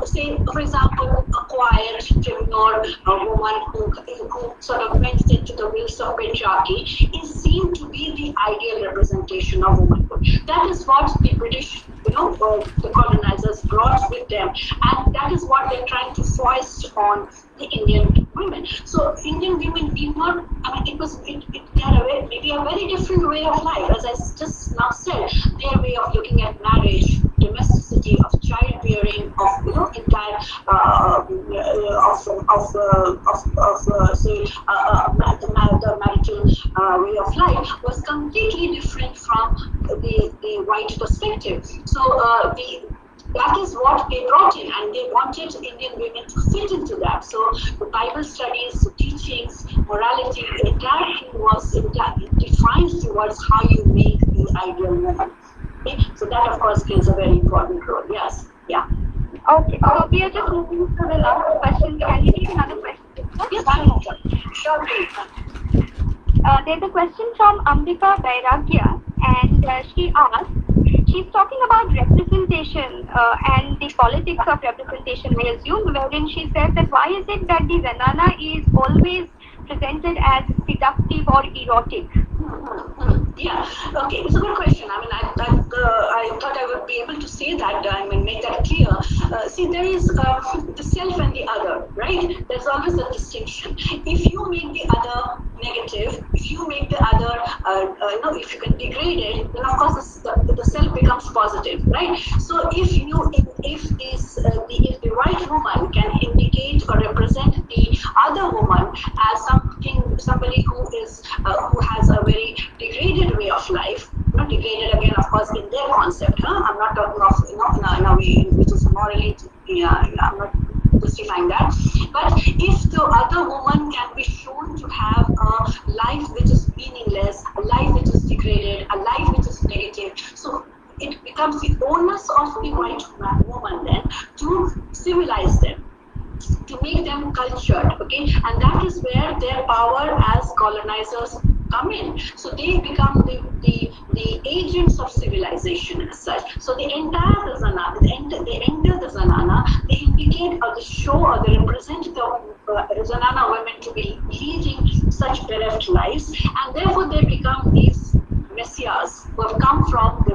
Say, for example, a quiet, timid woman who sort of bends into the wills of patriarchy is seen to be the ideal representation of womanhood. That is what the British, the colonizers brought with them, and that is what they're trying to foist on the Indian women. So Indian women did not, it had maybe a very different way of life. As I just now said, their way of looking at marriage, domesticity, of childbearing, of entire the marital way of life was completely different from the white perspective. So that is what they brought in, and they wanted Indian women to fit into that. So the Bible studies, the teachings, morality, the entire thing was defined towards how you make the ideal woman. Okay? So that, of course, plays a very important role. Yes. Yeah. Okay. So we are just moving to the last question. Can you take another question? Yes, one more. Sure. There's a question from Ambika Vairagya, and she asks, she's talking about representation and the politics of representation, I assume, wherein she says that why is it that the Zenana is always presented as seductive or erotic? Yeah, okay, it's a good question. I mean, I thought I would be able to say that, make that clear. See, there is the self and the other, right? There's always a distinction. If you make the other negative, if you make the other, if you can degrade it, then of course the self becomes positive, right? So if the white woman can indicate or represent the other woman as somebody who has a very degraded way of life, not degraded again, of course, in their concept. I'm not talking of in a way which is morally. I'm not justifying that. But if the other woman can be shown to have a life which is meaningless, a life which is degraded, a life which is negative, so it becomes the onus of the white woman then to civilize them, to make them cultured, okay? And that is where their power as colonizers come in. So they become the agents of civilization as such. So the entire Zenana, they enter the Zenana, they indicate or they show or they represent the Zenana women to be leading such bereft lives, and therefore they become these messiahs who have come from the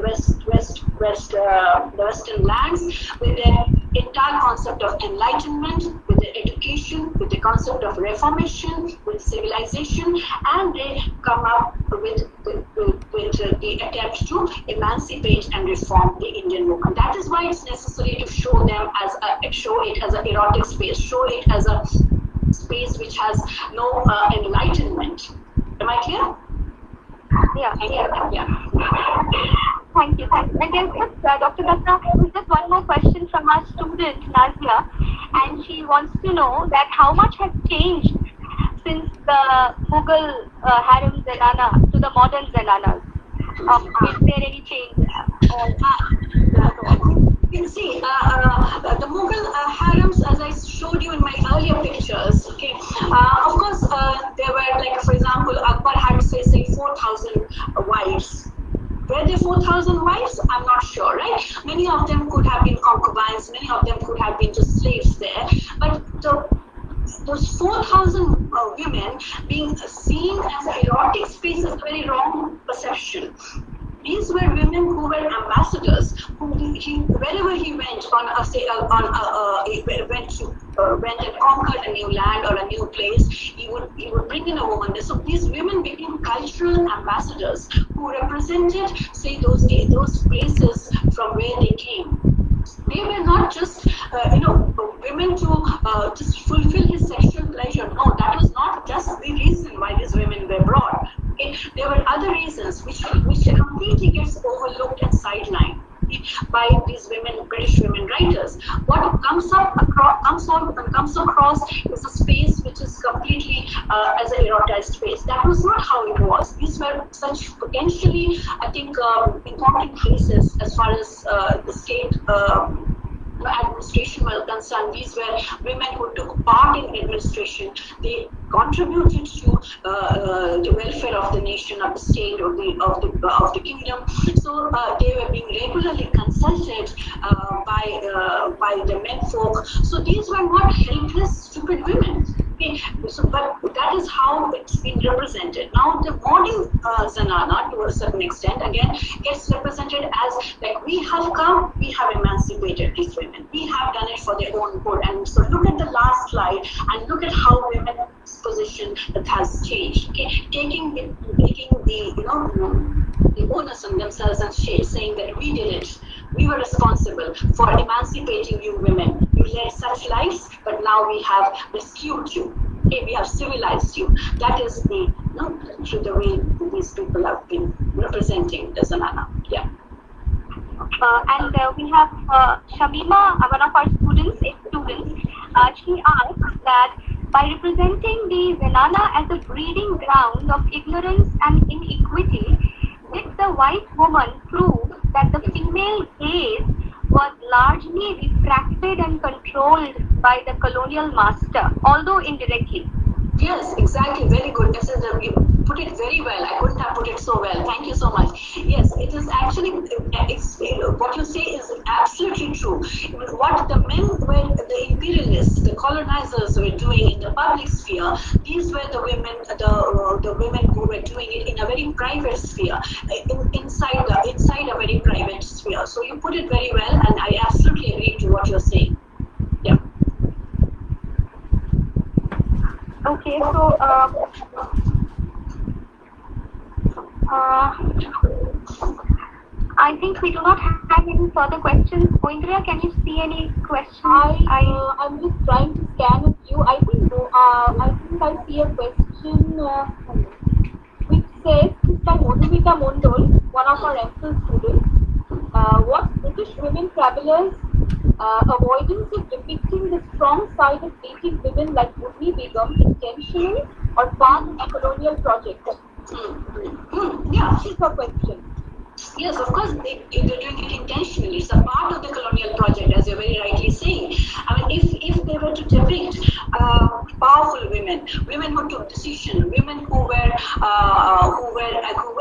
the Western lands with their entire concept of enlightenment, with the education, with the concept of reformation, with civilization, and they come up with the attempt to emancipate and reform the Indian woman. That is why it's necessary to show it as an erotic space, show it as a space which has no enlightenment. Am I clear? Yeah. Thank you. And there's just, Dr. Dutta, there's just one more question from our student, Nazia, and she wants to know that how much has changed since the Mughal harem Zenana to the the modern Zenanas? Is there any change? You see, the Mughal harems, as I showed you in my earlier pictures, okay, of course, there were, like, for example, Akbar had, say 4,000 wives. Were there 4,000 wives? I'm not sure, right? Many of them could have been concubines, many of them could have been just slaves there. But those 4,000 women being seen as erotic space is a very wrong perception. These were women who were ambassadors. Wherever he went went and conquered a new land or a new place, he would bring in a woman. So these women became cultural ambassadors who represented, say, those places from where they came. They were not just, women to just fulfill his sexual pleasure. No, that was not just the reason why these women were brought. Okay? There were other reasons which completely gets overlooked and sidelined by these British women writers. What comes across is a space which is completely as an erotized space. That was not how it was. These were such potentially, I think, important places as far as the state administration were concerned. These were women who took part in administration. They contributed to the welfare of the nation, of the state, of the kingdom. So they were being regularly consulted by the menfolk. So these were not helpless, stupid women. Okay, so, but that is how it's been represented. Now the modern Zenana, to a certain extent, again gets represented as, like, we have come, we have emancipated these women, we have done it for their own good. And so look at the last slide and look at how women's position that has changed. Okay, taking the onus on themselves and saying that we did it. We were responsible for emancipating you women. You led such lives, but now we have rescued you. Okay, we have civilized you. That is the way these people have been representing the Zenana. Yeah. And we have Shamima, one of our students. She asks that by representing the Zenana as a breeding ground of ignorance and inequity, did the white woman prove that the female gaze was largely refracted and controlled by the colonial master, although indirectly? Yes, exactly. Very good. This is you put it very well. I couldn't have put it so well. Thank you so much. Yes, it is actually, what you say is absolutely true. What the men were, the imperialists, the colonizers were doing in the public sphere, these were the women, the women who were doing it in a very private sphere, inside a very private sphere. So you put it very well, and I absolutely agree to what you're saying. Yeah. Okay, so I think we do not have any further questions. Indra, can you see any questions? I'm just trying to scan a few. I think I see a question which says, this by Madhumita Mondol, one of our MPhil students. What British women travelers avoidance of depicting the strong side of native women like Urmi Begum intentional or part of the Colonial Project? Yeah. This is her question. Yes, of course, they're doing it intentionally. It's a part of the Colonial Project, as you're very rightly saying. I mean, if they were to depict powerful women who took decision, women who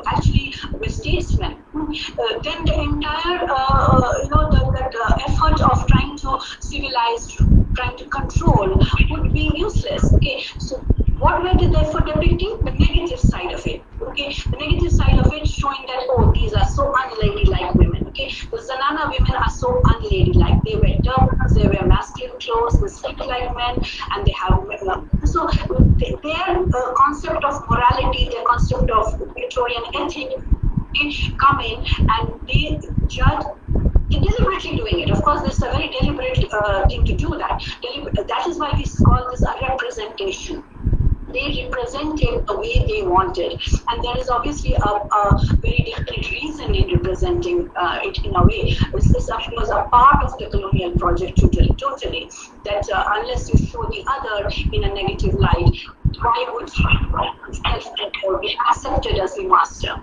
actually were statesmen, then the entire that effort of trying to civilize, trying to control would be useless. Okay, so what were they therefore depicting? The negative side of it. Okay, the negative side of it showing that, oh, these are so unladylike women. Okay, the Zenana women are so unladylike. They wear turbans, they wear masculine clothes, they speak like men, and they have so their concept of morality, their concept of Victorian ethic, come in and they judge. Deliberately doing it. Of course, this is a very deliberate thing to do that. That is why we call this a representation. They represented the way they wanted, and there is obviously a very definite reason in representing it in a way. This was a part of the Colonial Project totally, that unless you show the other in a negative light, why would or be accepted as the master?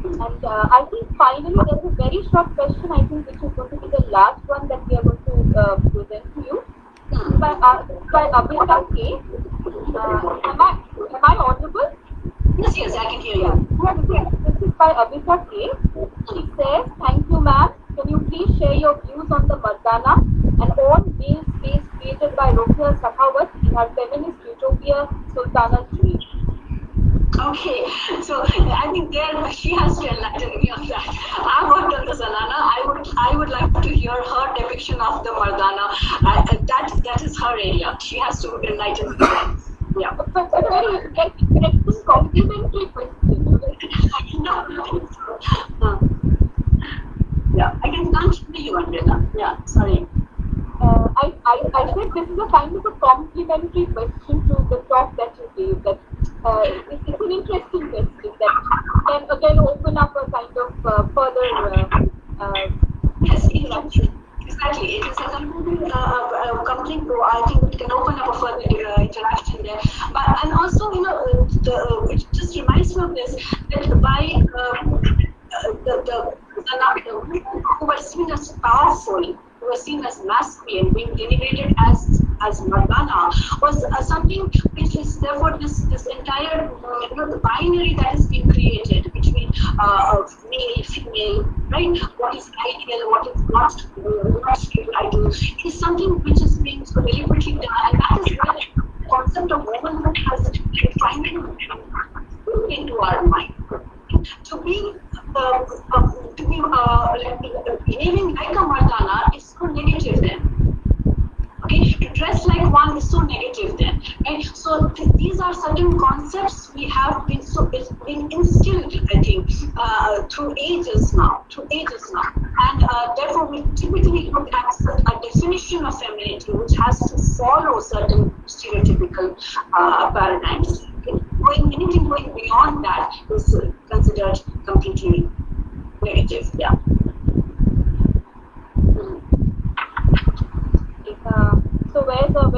And I think finally there's a very short question, I think, which is going to be the last one that we are going to present to you. By Abhita K. Am I audible? Yes, I can hear you. Yes. This is by Abhita K. She says, thank you, ma'am. Can you please share your views on the Mardana and all male space created by Rokia Sakhawat in her feminist utopia Sultana's Dream? Okay, so I think there she has to enlighten me on that. I worked on the Zenana. I would like to hear her depiction of the Mardana. That is her area. She has to enlighten me there. Yeah. But a very interesting complimentary question. Yeah, I can't hear you, Andrea. Yeah, sorry. I said this is a kind of a complimentary question to the talk that you gave. That it's an interesting question that can again open up a kind of further. Yes, exactly. Exactly. It is a complete I think it can open up a further interaction there. But and also, it just reminds me of this that by the who were seen as powerful, who were seen as masculine, being denigrated as Mardana, was something which is therefore this entire the binary that is being created between male, female, right? What is ideal, what is not ideal, is something which is being so deliberately done, and that is where the concept of womanhood has finally into our mind. To be behaving like a Mardana is so negative then. Okay, to dress like one is so negative then, right? So these are certain concepts we have been it's been instilled, I think, through ages now, and therefore we typically look at a definition of femininity which has to follow certain stereotypical paradigms. Anything going beyond that is considered completely negative. Yeah. So where's our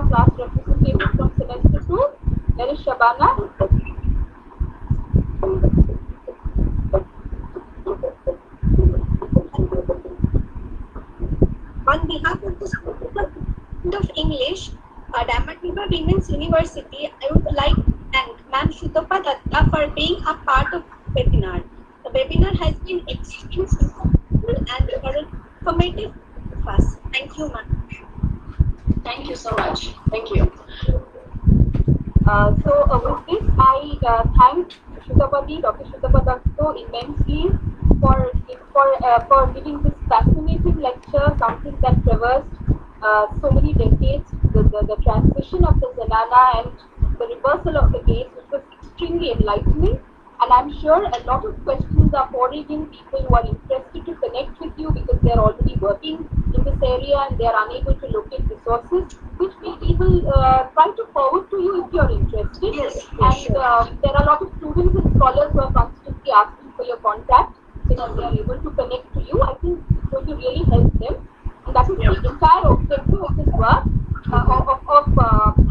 class representative from semester 2? There is Shabana. On behalf of the Department of English, Damativa Women's University, I would like to thank Ma'am Sutapa Dutta for being a part of the webinar. The webinar has been extremely successful and informative for us. Thank you, ma'am. Thank you so much. Thank you. So with this, I thank Dr. Sutapa Dutta immensely for giving this fascinating lecture, something that traversed so many decades, the transition of the Zenana and the reversal of the gaze, which was extremely enlightening. And I'm sure a lot of questions are pouring in, people who are interested to connect with you because they're already working in this area and they're unable to locate resources, which we will try to forward to you if you're interested. Yes, and sure. There are a lot of students and scholars who are constantly asking for your contact so that they are able to connect to you. I think it's going to really help them. And that is the entire objective of this work, of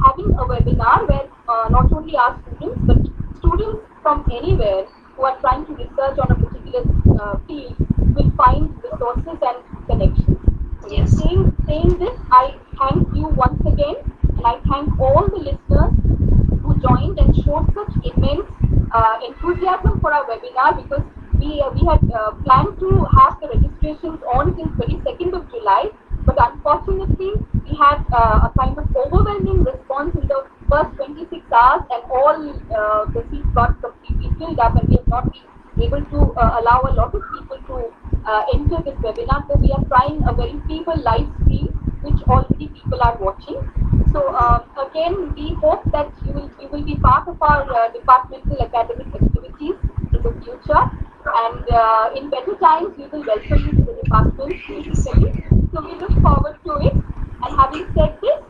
having a webinar where not only our students, but students from anywhere who are trying to research on a particular field will find resources and connections. Yes. Saying this, I thank you once again, and I thank all the listeners who joined and showed such immense enthusiasm for our webinar, because we had planned to have the registrations on till 22nd of July, but unfortunately we had a kind of overwhelming response in the first 26 hours, and all the seats got completely filled up, and we have not been able to allow a lot of people to enter this webinar. So we are trying a very feeble live stream, which already people are watching. So again, we hope that you will be part of our departmental academic activities in the future, and in better times we will welcome you to the department physically. So we look forward to it. And having said this,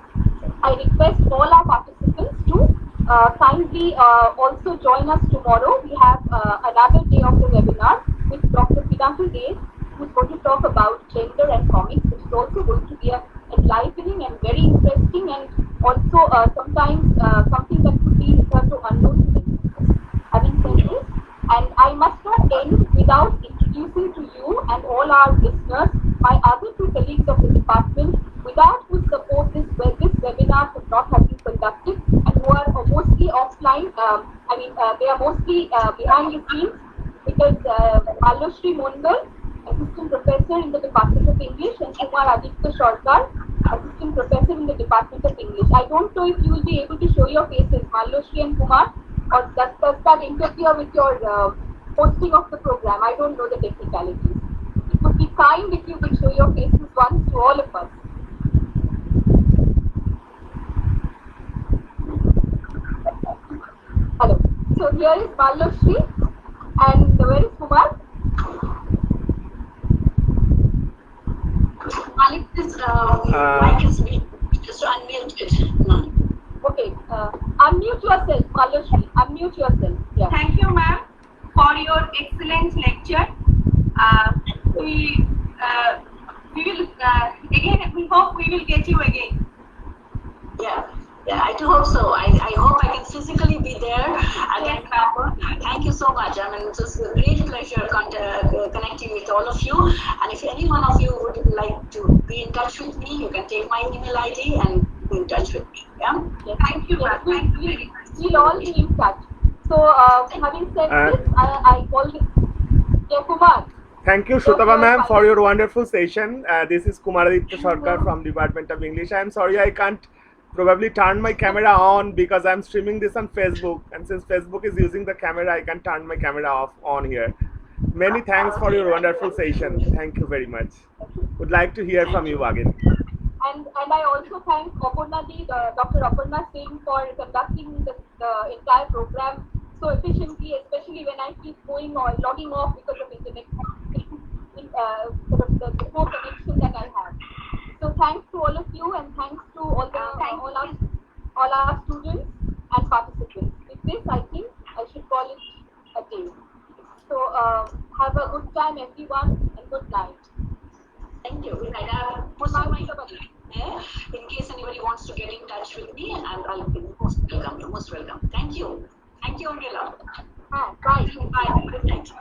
I request all our participants to kindly also join us tomorrow. We have another day of the webinar with Dr. Pidanta Dev, who's going to talk about gender and comics, which is also going to be an enlightening and very interesting and also sometimes something that could be hitherto unknown to many people. Having said this, and I must not end without introducing to you and all our listeners my other two colleagues of the department, without whose support this webinar could not have been conducted, and who are mostly offline. They are mostly behind the scenes, because Maloshri Mondal, assistant professor in the Department of English, and Kumar Aditya Sarkar, assistant professor in the Department of English. I don't know if you will be able to show your faces, Maloshri and Kumar, or does that interfere with your hosting of the program? I don't know the technicalities. It would be kind if you could show your faces once to all of us. Hello. So here is Maloshri, and where is Kumar? Malik, this mic is being just unmuted. No. Okay, unmute yourself, Maloshri. Unmute yourself. Yeah. Thank you, ma'am, for your excellent lecture. We will again. We hope we will get you again. Yeah, I do hope so. I hope I can physically be there again. Thank you so much. I mean, it's just a great pleasure connecting with all of you. And if any one of you would like to be in touch with me, you can take my email ID and be in touch with me. Yeah. Yes. Thank you, ma'am. Thank you very much. We'll all be in touch. So, having said this, I call it Kumar. Thank you, Sutapa ma'am, for your wonderful session. This is Kumar Aditya Sarkar from Department of English. I am sorry I can't probably turn my camera on because I'm streaming this on Facebook, and since Facebook is using the camera, I can turn my camera off on here. Many thanks for your wonderful session. Thank you very much. Would like to hear from you again. And I also thank Dr. Aparna Singh for conducting the entire program so efficiently, especially when I keep logging off because of internet, the poor connection that I have. So thanks to all of you, and thanks to all our students and participants. With this, I think I should call it a day. So have a good time, everyone, and good night. Thank you. Good night. I'll post my there in case anybody wants to get in touch with me, and I'll be most welcome. You're most welcome. Thank you. Thank you, Angela. Bye. Bye. Good night.